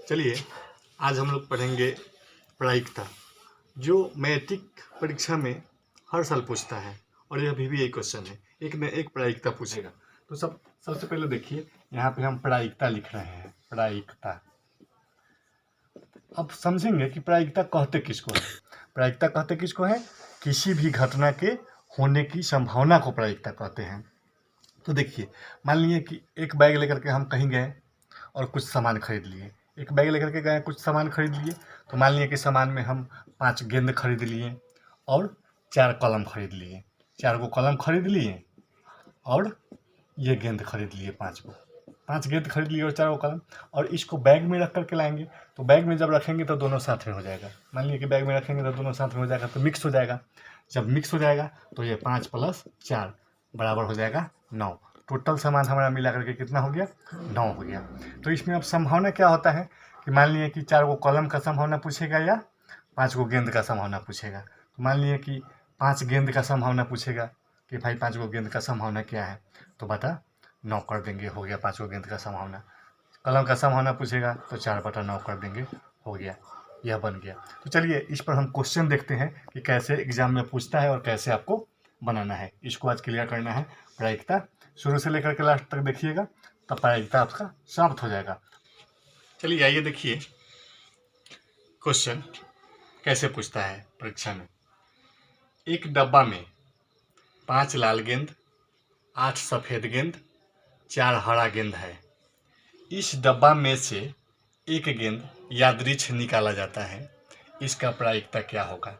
चलिए आज हम लोग पढ़ेंगे प्रायिकता, जो मैट्रिक परीक्षा में हर साल पूछता है और यह अभी भी एक क्वेश्चन है, एक न एक प्रायिकता पूछेगा। तो सबसे पहले देखिए, यहाँ पे हम प्रायिकता लिख रहे हैं, प्रायिकता। अब समझेंगे कि प्रायिकता कहते किसको है। प्रायिकता कहते किसको है? किसी भी घटना के होने की संभावना को प्रायिकता कहते हैं। तो देखिए, मान लीजिए कि एक बैग लेकर के हम कहीं गए और कुछ सामान खरीद लिए। एक बैग लेकर के गए, कुछ सामान खरीद लिए, तो मान लिए कि सामान में हम 5 गेंद खरीद लिए और 4 कलम खरीद लिए। 4 गो कलम खरीद लिए और ये गेंद खरीद लिए 5 गो। 5 गेंद खरीद लिए और 4 गो कलम, और इसको बैग में रख करके लाएंगे। तो बैग में जब रखेंगे तो दोनों साथ में हो जाएगा। मान लीजिए कि बैग में रखेंगे तो दोनों साथ में हो जाएगा, तो मिक्स हो जाएगा। जब मिक्स हो जाएगा तो ये 5 + 4 बराबर हो जाएगा 9। टोटल सामान हमारा मिला करके कितना हो गया? 9 हो गया। तो इसमें अब संभावना क्या होता है कि मान लीजिए कि 4 गो कलम का संभावना पूछेगा या 5 गो गेंद का संभावना पूछेगा। तो मान लीजिए कि 5 गेंद का संभावना पूछेगा कि भाई 5 गो गेंद का संभावना क्या है, तो बटा 9 कर देंगे, हो गया 5 गो गेंद का संभावना। कलम का संभावना पूछेगा तो 4/9 कर देंगे, हो गया, यह बन गया। तो चलिए इस पर हम क्वेश्चन देखते हैं कि कैसे एग्जाम में पूछता है और कैसे आपको बनाना है। इसको आज क्लियर करना है। प्रायिकता शुरू से लेकर के लास्ट तक देखिएगा, तब प्रायिकता आपका समाप्त हो जाएगा। चलिए आइए देखिए क्वेश्चन कैसे पूछता है परीक्षा में। एक डब्बा में 5 लाल गेंद, 8 सफ़ेद गेंद, 4 हरा गेंद है। इस डब्बा में से एक गेंद यादृच्छ निकाला जाता है, इसका प्रायिकता क्या होगा?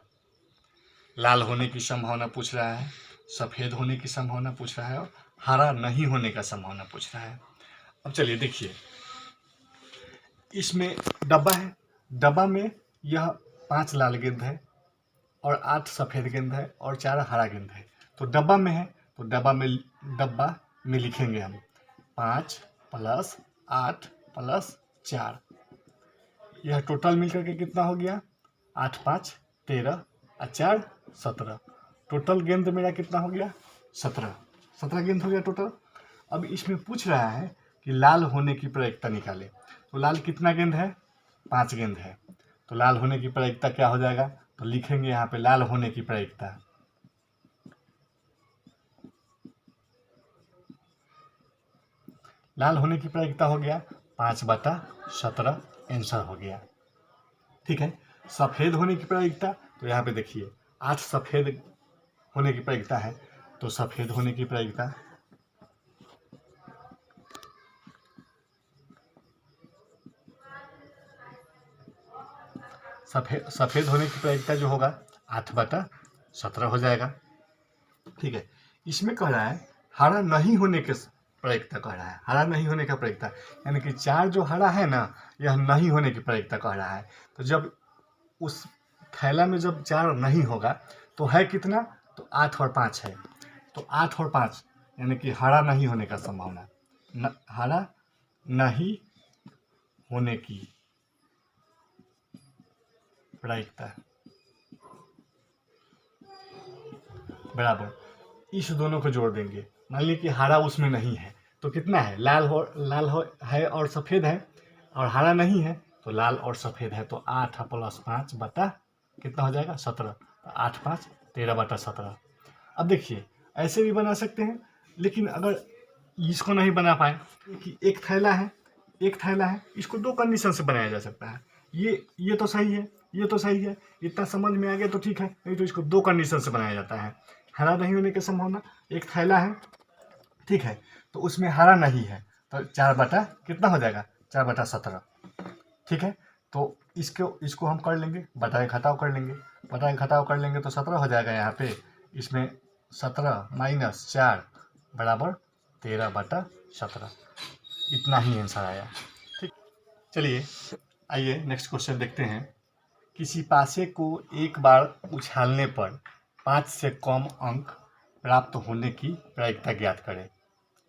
लाल होने की संभावना पूछ रहा है, सफ़ेद होने की संभावना पूछ रहा है और हरा नहीं होने का संभावना पूछ रहा है। अब चलिए देखिए, इसमें डब्बा है, डब्बा में यह 5 लाल गेंद है और 8 सफ़ेद गेंद है और 4 हरा गेंद है। तो डब्बा में है, तो डब्बा में लिखेंगे हम 5 + 8 + 4। यह टोटल मिलकर के कितना हो गया? 8 × 5 = 13 और 4 = 17। टोटल गेंद मेरा कितना हो गया? 17 गेंद हो गया टोटल। अब इसमें पूछ रहा है कि लाल होने की प्रायिकता निकाले। तो लाल कितना गेंद है? 5 गेंद है। तो लाल होने की प्रायिकता क्या हो जाएगा? तो लिखेंगे यहाँ पे लाल होने की प्रायिकता। लाल होने की प्रायिकता हो गया 5/17, आंसर हो गया। ठीक है। सफ़ेद होने की प्रायिकता, तो यहाँ पे देखिए 8 सफ़ेद होने की प्रायिकता है। तो सफ़ेद होने की प्रायिकता सफ़ेद होने की प्रायिकता जो होगा 8/17 हो जाएगा। ठीक है। इसमें कह रहा है हरा नहीं होने के प्रायिकता कह रहा है, हरा नहीं होने का प्रायिकता, यानी कि 4 जो हरा है ना, यह नहीं होने की प्रायिकता कह रहा है। तो जब उस थैला में जब 4 नहीं होगा तो है कितना? तो 8 और 5 है। तो 8 और 5 यानी कि हरा नहीं होने का संभावना, हरा नहीं होने की प्रायिकता बराबर इस दोनों को जोड़ देंगे। मान लीजिए कि हरा उसमें नहीं है, तो कितना है? लाल हो है और सफ़ेद है, और हरा नहीं है तो लाल और सफ़ेद है। तो 8 + 5 बटा कितना हो जाएगा? 17। 8 × 5 = 13/17। अब देखिए ऐसे भी बना सकते हैं, लेकिन अगर इसको नहीं बना पाए कि एक थैला है, इसको 2 कंडीशन से बनाया जा सकता है। ये तो सही है, ये तो सही है, इतना समझ में आ गया तो ठीक है, नहीं तो इसको 2 कंडीशन से बनाया जाता है। हरा नहीं होने की संभावना, एक थैला है, ठीक है, तो उसमें हरा नहीं है, तो 4 बटा कितना हो जाएगा? 4/17। ठीक है। तो इसको हम कर लेंगे, बटाए घटाव कर लेंगे, बटाए घटाव कर लेंगे तो 17 हो जाएगा। यहाँ पे इसमें 17 - 4 बराबर 13/17। इतना ही आंसर आया। ठीक। चलिए आइए नेक्स्ट क्वेश्चन देखते हैं। किसी पासे को एक बार उछालने पर 5 से कम अंक प्राप्त होने की प्रायिकता ज्ञात करें।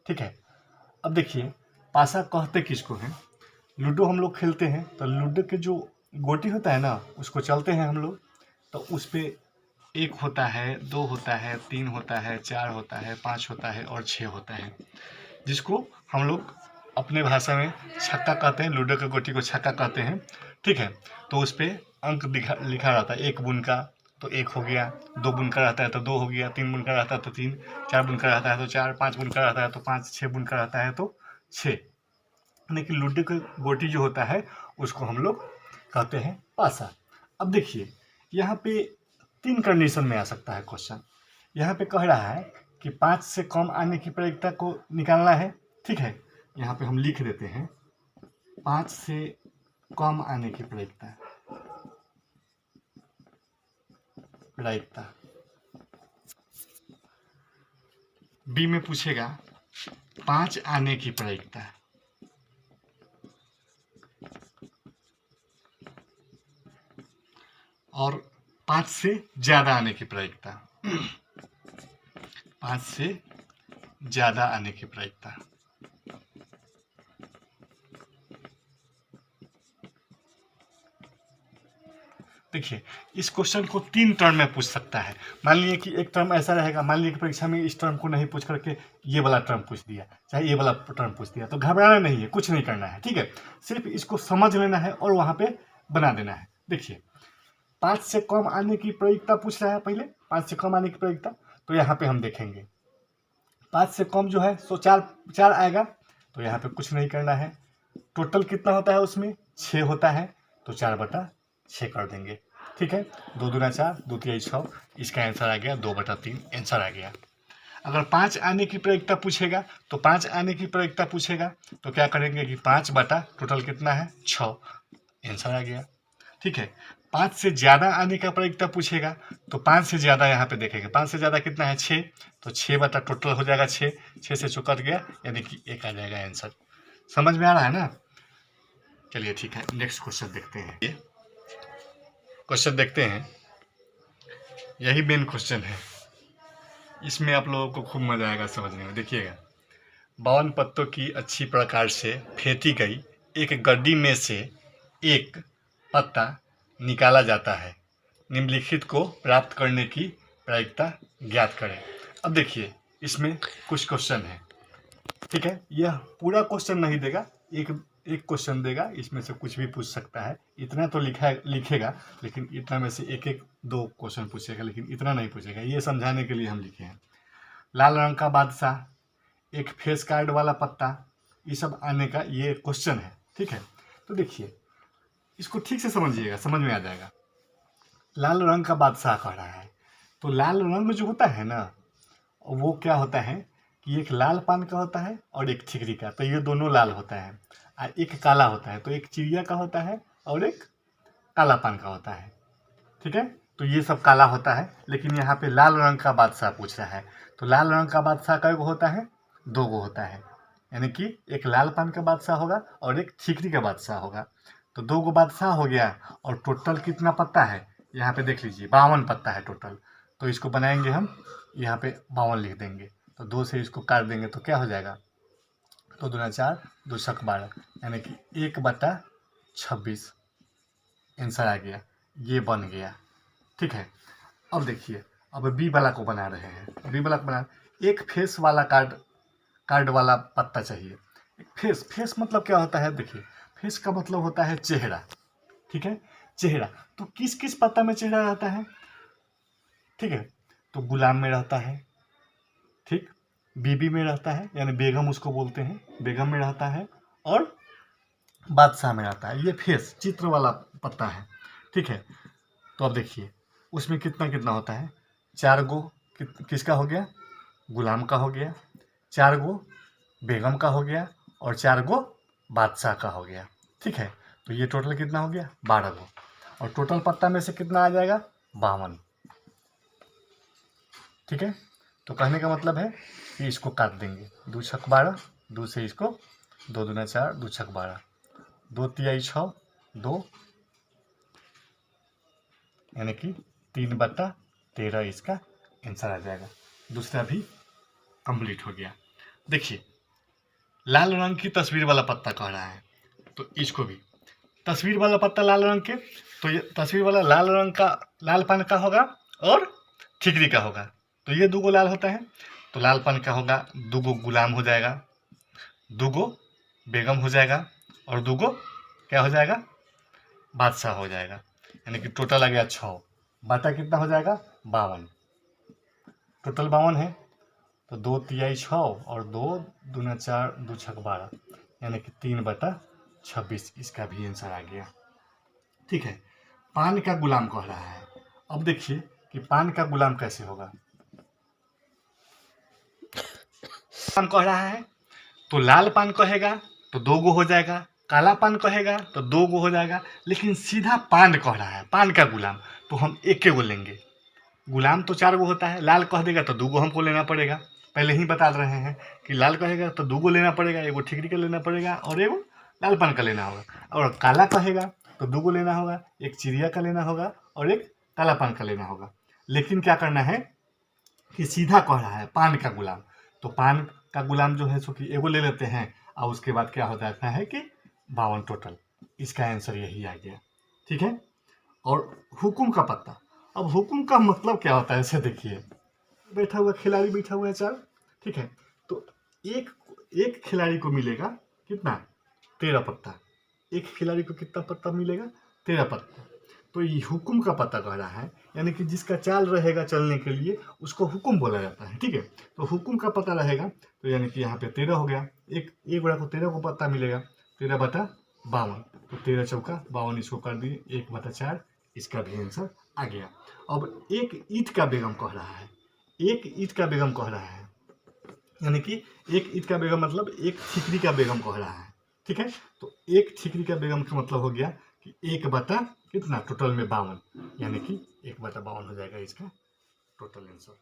ठीक है। अब देखिए पासा कहते किसको हैं? लूडो हम लोग खेलते हैं, तो लूडो के जो गोटी होता है ना, उसको चलते हैं हम लोग, तो उस पर 1 होता है, 2 होता है, 3 होता है, 4 होता है, 5 होता है और 6 होता है, जिसको हम लोग अपने भाषा में छक्का कहते हैं, लूडो के गोटी को छक्का कहते हैं, ठीक है। तो उस पर अंक लिखा रहता है, 1 बुन का तो 1 हो गया, 2 बुन का रहता है तो 2 हो गया, 3 बुन का रहता है तो 3, 4 बुन का रहता है तो 4, 5 बुन का रहता है तो 5, 6 बुन का रहता है तो 6। यानी कि लूडो की गोटी जो होता है उसको हम लोग कहते हैं पासा। अब देखिए यहाँ पे 3 कंडीशन में आ सकता है क्वेश्चन। यहाँ पे कह रहा है कि 5 से कम आने की प्रायिकता को निकालना है, ठीक है। यहाँ पे हम लिख देते हैं 5 से कम आने की प्रायिकता, बी में पूछेगा 5 आने की प्रायिकता, और 5 से ज्यादा आने की प्रायिकता, 5 से ज्यादा आने की प्रायिकता। देखिए इस क्वेश्चन को 3 टर्म में पूछ सकता है। मान लीजिए कि एक टर्म ऐसा रहेगा, मान लीजिए कि परीक्षा में इस टर्म को नहीं पूछ करके ये वाला टर्म पूछ दिया, चाहे ये वाला टर्म पूछ दिया, तो घबराना नहीं है, कुछ नहीं करना है, ठीक है। सिर्फ इसको समझ लेना है और वहाँ पे बना देना है। देखिए 5 से कम आने की प्रायिकता पूछ रहा है, पहले 5 से कम आने की प्रायिकता, तो यहाँ पे हम देखेंगे 5 से कम जो है सो 4 आएगा, तो यहाँ पे कुछ नहीं करना है। टोटल कितना होता है उसमें 6 होता है, तो 4/6 कर देंगे, ठीक है। 2 दूना 4, 2 तिहाई 6, इसका आंसर आ गया 2/3 आंसर आ गया। अगर 5 आने की प्रायिकता पूछेगा तो 5 आने की प्रायिकता पूछेगा तो क्या करेंगे कि 5 बटा टोटल कितना है 6, आंसर आ गया, ठीक है। 5 से ज़्यादा आने का प्रायिकता पूछेगा तो 5 से ज़्यादा यहाँ पे देखेंगे, 5 से ज़्यादा कितना है 6, तो 6 बटा टोटल हो जाएगा 6, 6 से जो कट गया यानी कि 1 आ जाएगा आंसर। समझ में आ रहा है ना? चलिए ठीक है, नेक्स्ट क्वेश्चन देखते हैं। ये क्वेश्चन देखते हैं, यही मेन क्वेश्चन है, इसमें आप लोगों को खूब मजा आएगा समझने में। देखिएगा 52 पत्तों की अच्छी प्रकार से फेंटी गई एक गड्डी में से एक पत्ता निकाला जाता है, निम्नलिखित को प्राप्त करने की प्रायिकता ज्ञात करें। अब देखिए इसमें कुछ क्वेश्चन है, ठीक है। यह पूरा क्वेश्चन नहीं देगा, एक क्वेश्चन देगा, इसमें से कुछ भी पूछ सकता है। इतना तो लिखेगा, लेकिन इतना में से एक 2 क्वेश्चन पूछेगा, लेकिन इतना नहीं पूछेगा। ये समझाने के लिए हम लिखे हैं। लाल रंग का बादशाह, एक फेस कार्ड वाला पत्ता, ये सब आने का ये क्वेश्चन है, ठीक है। तो देखिए इसको ठीक से समझिएगा, समझ में आ जाएगा। लाल रंग का बादशाह कह रहा है, तो लाल रंग जो होता है ना वो क्या होता है कि एक लाल पान का होता है और एक ठिकरी का, तो ये दोनों लाल होता है, और एक काला होता है, तो एक चिड़िया का होता है और एक काला पान का होता है, ठीक है। तो ये सब काला होता है, लेकिन यहाँ पे लाल रंग का बादशाह पूछ रहा है, तो लाल रंग का बादशाह कई गो होता है? 2 गो होता है, यानी कि एक लाल पान का बादशाह होगा और एक ठिकरी का बादशाह होगा। तो 2 गो बादशाह हो गया, और टोटल कितना पत्ता है यहाँ पे देख लीजिए, 52 पत्ता है टोटल। तो इसको बनाएंगे हम, यहाँ पे 52 लिख देंगे, तो 2 से इसको काट देंगे तो क्या हो जाएगा, 2 दूना 4, 2 छक 12, यानी कि 1/26 आंसर आ गया, ये बन गया, ठीक है। अब देखिए अब बी वाला को बना रहे हैं। बी वाला को बना, एक फेस वाला कार्ड वाला पत्ता चाहिए। फेस मतलब क्या होता है? देखिए फेस का मतलब होता है चेहरा, ठीक है, चेहरा। तो किस किस पत्ता में चेहरा रहता है? ठीक है, तो गुलाम में रहता है, ठीक, बीबी में रहता है, यानी बेगम उसको बोलते हैं, बेगम में रहता है, और बादशाह में रहता है। ये फेस चित्र वाला पत्ता है, ठीक है। तो अब देखिए उसमें कितना कितना होता है, 4 गो किसका हो गया? गुलाम का हो गया, 4 गो बेगम का हो गया, और 4 गो बादशाह का हो गया, ठीक है। तो ये टोटल कितना हो गया? 12 गो, और टोटल पत्ता में से कितना आ जाएगा? 52, ठीक है। तो कहने का मतलब है कि इसको काट देंगे, 2 छक 12, 2 से इसको 2 दूना 4, 2 छक 12, 2 तिहाई 6, 2, यानी कि 3/13 इसका आंसर आ जाएगा। दूसरा भी कंप्लीट हो गया। देखिए लाल रंग की तस्वीर वाला पत्ता कह रहा है, तो इसको भी तस्वीर वाला पत्ता लाल रंग के, तो ये तस्वीर वाला लाल रंग का लाल पान का होगा और ठिकरी का होगा, तो ये 2 गो लाल होता है, तो लाल पान का होगा, 2 गो गुलाम हो जाएगा, 2 गो बेगम हो जाएगा और 2 गो क्या हो जाएगा, बादशाह हो जाएगा। यानी कि टोटल आ गया 6 बटा कितना हो जाएगा 52, टोटल 52 है। तो 2 तिहाई 6 और 2 दूना 4 2 छक 12, यानी कि 3/26 इसका भी आंसर आ गया। ठीक है, पान का गुलाम कह रहा है। अब देखिए कि पान का गुलाम कैसे होगा। पान कह रहा है तो लाल पान कहेगा तो 2 गो हो जाएगा, काला पान कहेगा तो 2 गो हो जाएगा, लेकिन सीधा पान कह रहा है, पान का गुलाम, तो हम एक गो लेंगे। गुलाम तो 4 गो होता है, लाल कह देगा तो 2 गो हमको लेना पड़ेगा। पहले ही बता रहे हैं कि लाल कहेगा तो 2 गो लेना पड़ेगा, एगो ठिकरी का लेना पड़ेगा और एगो लाल पान का लेना होगा। और काला कहेगा तो 2 गो लेना होगा, एक चिड़िया का लेना होगा और एक काला पान का लेना होगा। लेकिन क्या करना है कि सीधा कह रहा है पान का गुलाम, तो पान का गुलाम जो है सो कि एगो ले लेते हैं और उसके बाद क्या हो जाता है कि 52 टोटल। इसका आंसर यही आ गया। ठीक है, और हुकुम का पत्ता। अब हुकुम का मतलब क्या होता है, ऐसे देखिए, बैठा हुआ खिलाड़ी बैठा हुआ है 4, ठीक है, तो एक खिलाड़ी को मिलेगा कितना 13 पत्ता, एक खिलाड़ी को कितना पत्ता मिलेगा 13 पत्ता। तो ये हुकुम का पता कह रहा है, यानी कि जिसका चाल रहेगा चलने के लिए उसको हुकुम बोला जाता है। ठीक है, तो हुकुम का पता रहेगा, तो यानी कि यहाँ पे 13 हो गया, एक बड़ा को 13 को पत्ता मिलेगा, 13/52, तो 13 चौका 52 इसको कर दिए 1/4, इसका भी आंसर आ गया। अब एक ईंट का बेगम कह रहा है, एक ईंट का बेगम कह रहा है, यानी कि एक ईंट का बेगम मतलब एक ठिकरी का बेगम कह रहा है। ठीक है, तो एक ठिकरी का बेगम का मतलब हो गया कि 1 बटा कितना टोटल में 52, यानी कि 1/52 हो जाएगा इसका टोटल आंसर।